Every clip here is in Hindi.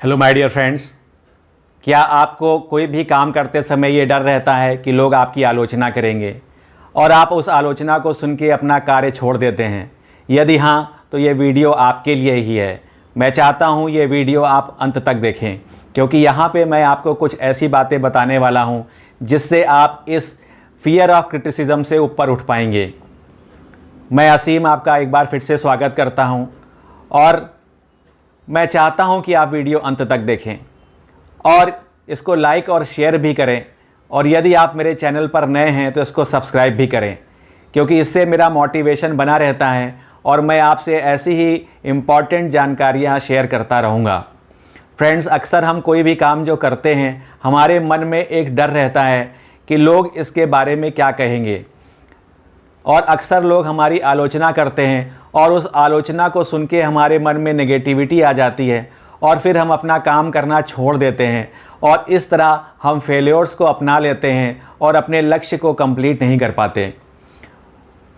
हेलो माय डियर फ्रेंड्स, क्या आपको कोई भी काम करते समय ये डर रहता है कि लोग आपकी आलोचना करेंगे और आप उस आलोचना को सुन के अपना कार्य छोड़ देते हैं? यदि हाँ, तो ये वीडियो आपके लिए ही है। मैं चाहता हूँ ये वीडियो आप अंत तक देखें, क्योंकि यहाँ पे मैं आपको कुछ ऐसी बातें बताने वाला हूँ जिससे आप इस फियर ऑफ क्रिटिसिज्म से ऊपर उठ पाएंगे। मैं असीम आपका एक बार फिर से स्वागत करता हूँ और मैं चाहता हूं कि आप वीडियो अंत तक देखें और इसको लाइक और शेयर भी करें, और यदि आप मेरे चैनल पर नए हैं तो इसको सब्सक्राइब भी करें, क्योंकि इससे मेरा मोटिवेशन बना रहता है और मैं आपसे ऐसी ही इम्पॉर्टेंट जानकारियां शेयर करता रहूँगा। फ्रेंड्स, अक्सर हम कोई भी काम जो करते हैं हमारे मन में एक डर रहता है कि लोग इसके बारे में क्या कहेंगे, और अक्सर लोग हमारी आलोचना करते हैं और उस आलोचना को सुन के हमारे मन में नेगेटिविटी आ जाती है और फिर हम अपना काम करना छोड़ देते हैं और इस तरह हम फेलियर्स को अपना लेते हैं और अपने लक्ष्य को कंप्लीट नहीं कर पाते।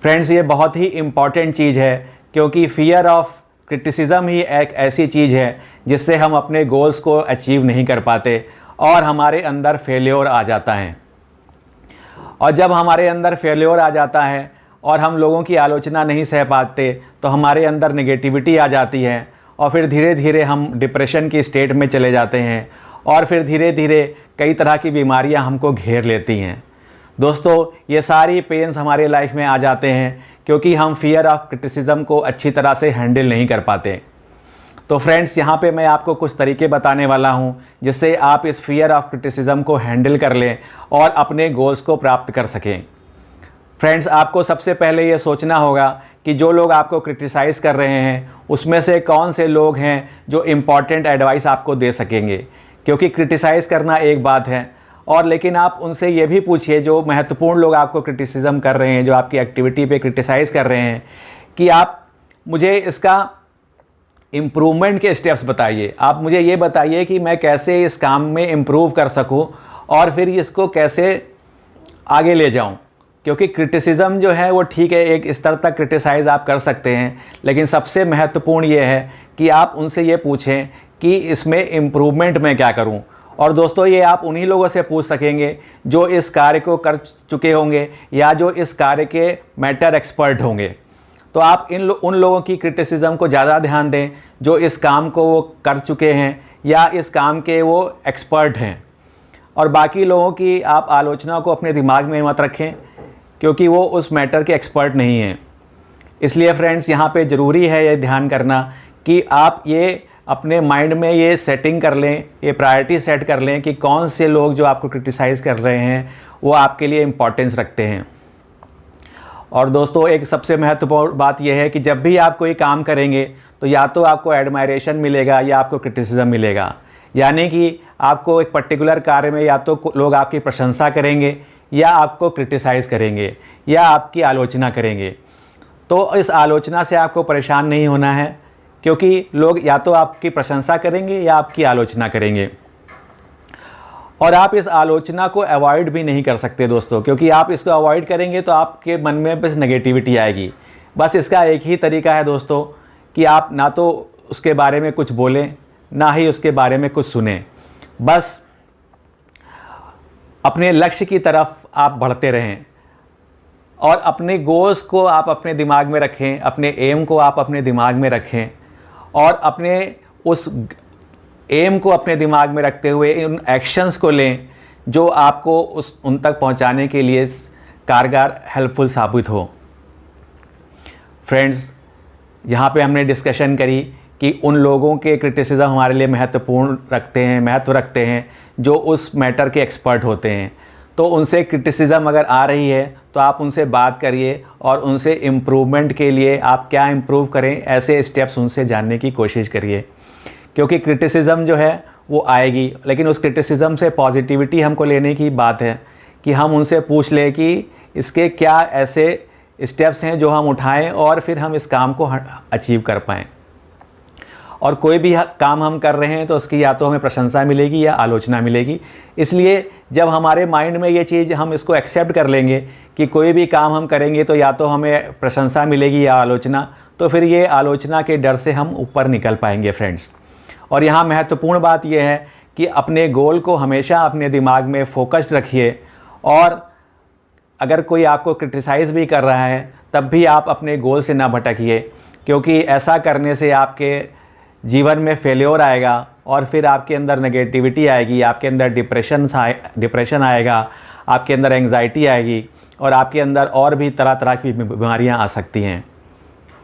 फ्रेंड्स, ये बहुत ही इम्पॉर्टेंट चीज़ है, क्योंकि फियर ऑफ क्रिटिसिज्म ही एक ऐसी चीज़ है जिससे हम अपने गोल्स को अचीव नहीं कर पाते और हमारे अंदर फेलियर आ जाता है। और जब हमारे अंदर फेलियर आ जाता है और हम लोगों की आलोचना नहीं सह पाते तो हमारे अंदर नेगेटिविटी आ जाती है और फिर धीरे धीरे हम डिप्रेशन की स्टेट में चले जाते हैं और फिर धीरे धीरे कई तरह की बीमारियां हमको घेर लेती हैं। दोस्तों, ये सारी पेन्स हमारे लाइफ में आ जाते हैं क्योंकि हम फियर ऑफ क्रिटिसिज्म को अच्छी तरह से हैंडल नहीं कर पाते। तो फ्रेंड्स, यहाँ पे मैं आपको कुछ तरीके बताने वाला हूँ जिससे आप इस फियर ऑफ क्रिटिसिज्म को हैंडल कर लें और अपने गोल्स को प्राप्त कर सकें। फ्रेंड्स, आपको सबसे पहले ये सोचना होगा कि जो लोग आपको क्रिटिसाइज़ कर रहे हैं उसमें से कौन से लोग हैं जो इम्पॉर्टेंट एडवाइस आपको दे सकेंगे। क्योंकि क्रिटिसाइज़ करना एक बात है, और लेकिन आप उनसे ये भी पूछिए, जो महत्वपूर्ण लोग आपको क्रिटिसिज्म कर रहे हैं, जो आपकी एक्टिविटी पे क्रिटिसाइज़ कर रहे हैं, कि आप मुझे इसका इम्प्रूवमेंट के स्टेप्स बताइए। आप मुझे ये बताइए कि मैं कैसे इस काम में इम्प्रूव कर सकूं और फिर इसको कैसे आगे ले जाऊं। क्योंकि क्रिटिसिज्म जो है वो ठीक है, एक स्तर तक क्रिटिसाइज़ आप कर सकते हैं, लेकिन सबसे महत्वपूर्ण ये है कि आप उनसे ये पूछें कि इसमें इम्प्रूवमेंट मैं क्या करूं। और दोस्तों, ये आप उन्हीं लोगों से पूछ सकेंगे जो इस कार्य को कर चुके होंगे या जो इस कार्य के मैटर एक्सपर्ट होंगे। तो आप उन लोगों की क्रिटिसिज्म को ज़्यादा ध्यान दें जो इस काम को वो कर चुके हैं या इस काम के वो एक्सपर्ट हैं, और बाकी लोगों की आप आलोचना को अपने दिमाग में मत रखें, क्योंकि वो उस मैटर के एक्सपर्ट नहीं हैं। इसलिए फ्रेंड्स, यहाँ पे ज़रूरी है ये ध्यान करना कि आप ये अपने माइंड में ये सेटिंग कर लें, ये प्रायोरिटी सेट कर लें कि कौन से लोग जो आपको क्रिटिसाइज़ कर रहे हैं वो आपके लिए इम्पोर्टेंस रखते हैं। और दोस्तों, एक सबसे महत्वपूर्ण बात यह है कि जब भी आप कोई काम करेंगे तो या तो आपको एडमायरेशन मिलेगा या आपको क्रिटिसिज्म मिलेगा। यानी कि आपको एक पर्टिकुलर कार्य में या तो लोग आपकी प्रशंसा करेंगे या आपको क्रिटिसाइज़ करेंगे या आपकी आलोचना करेंगे। तो इस आलोचना से आपको परेशान नहीं होना है, क्योंकि लोग या तो आपकी प्रशंसा करेंगे या आपकी आलोचना करेंगे। और आप इस आलोचना को अवॉइड भी नहीं कर सकते दोस्तों, क्योंकि आप इसको अवॉइड करेंगे तो आपके मन में बस नेगेटिविटी आएगी। बस इसका एक ही तरीका है दोस्तों कि आप ना तो उसके बारे में कुछ बोलें, ना ही उसके बारे में कुछ सुनें। बस अपने लक्ष्य की तरफ आप बढ़ते रहें और अपने गोल्स को आप अपने दिमाग में रखें, अपने एम को आप अपने दिमाग में रखें और अपने उस एम को अपने दिमाग में रखते हुए उन एक्शंस को लें जो आपको उन तक पहुंचाने के लिए कारगर हेल्पफुल साबित हो। फ्रेंड्स, यहाँ पे हमने डिस्कशन करी कि उन लोगों के क्रिटिसिज्म हमारे लिए महत्व रखते हैं जो उस मैटर के एक्सपर्ट होते हैं। तो उनसे क्रिटिसिज्म अगर आ रही है तो आप उनसे बात करिए और उनसे इम्प्रूवमेंट के लिए आप क्या इम्प्रूव करें, ऐसे स्टेप्स उनसे जानने की कोशिश करिए। क्योंकि क्रिटिसिज्म जो है वो आएगी, लेकिन उस क्रिटिसिज्म से पॉजिटिविटी हमको लेने की बात है कि हम उनसे पूछ लें कि इसके क्या ऐसे स्टेप्स हैं जो हम उठाएं और फिर हम इस काम को अचीव कर पाएँ। और कोई भी काम हम कर रहे हैं तो उसकी या तो हमें प्रशंसा मिलेगी या आलोचना मिलेगी। इसलिए जब हमारे माइंड में ये चीज़ हम इसको एक्सेप्ट कर लेंगे कि कोई भी काम हम करेंगे तो या तो हमें प्रशंसा मिलेगी या आलोचना, तो फिर ये आलोचना के डर से हम ऊपर निकल पाएंगे फ्रेंड्स। और यहाँ महत्वपूर्ण बात यह है कि अपने गोल को हमेशा अपने दिमाग में फोकस्ड रखिए, और अगर कोई आपको क्रिटिसाइज़ भी कर रहा है तब भी आप अपने गोल से ना भटकिए, क्योंकि ऐसा करने से आपके जीवन में फेल्योर आएगा और फिर आपके अंदर नेगेटिविटी आएगी, आपके अंदर डिप्रेशन आएगा, आपके अंदर एंग्जाइटी आएगी और आपके अंदर और भी तरह तरह की बीमारियां आ सकती हैं।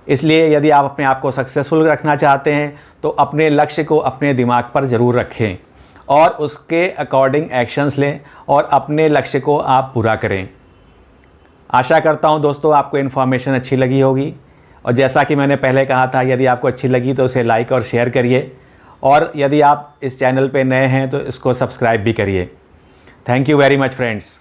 इसलिए यदि आप अपने आप को सक्सेसफुल रखना चाहते हैं तो अपने लक्ष्य को अपने दिमाग पर ज़रूर रखें और उसके अकॉर्डिंग एक्शंस लें और अपने लक्ष्य को आप पूरा करें। आशा करता हूं दोस्तों आपको इन्फॉर्मेशन अच्छी लगी होगी, और जैसा कि मैंने पहले कहा था, यदि आपको अच्छी लगी तो उसे लाइक और शेयर करिए, और यदि आप इस चैनल पे नए हैं तो इसको सब्सक्राइब भी करिए। Thank you very much friends.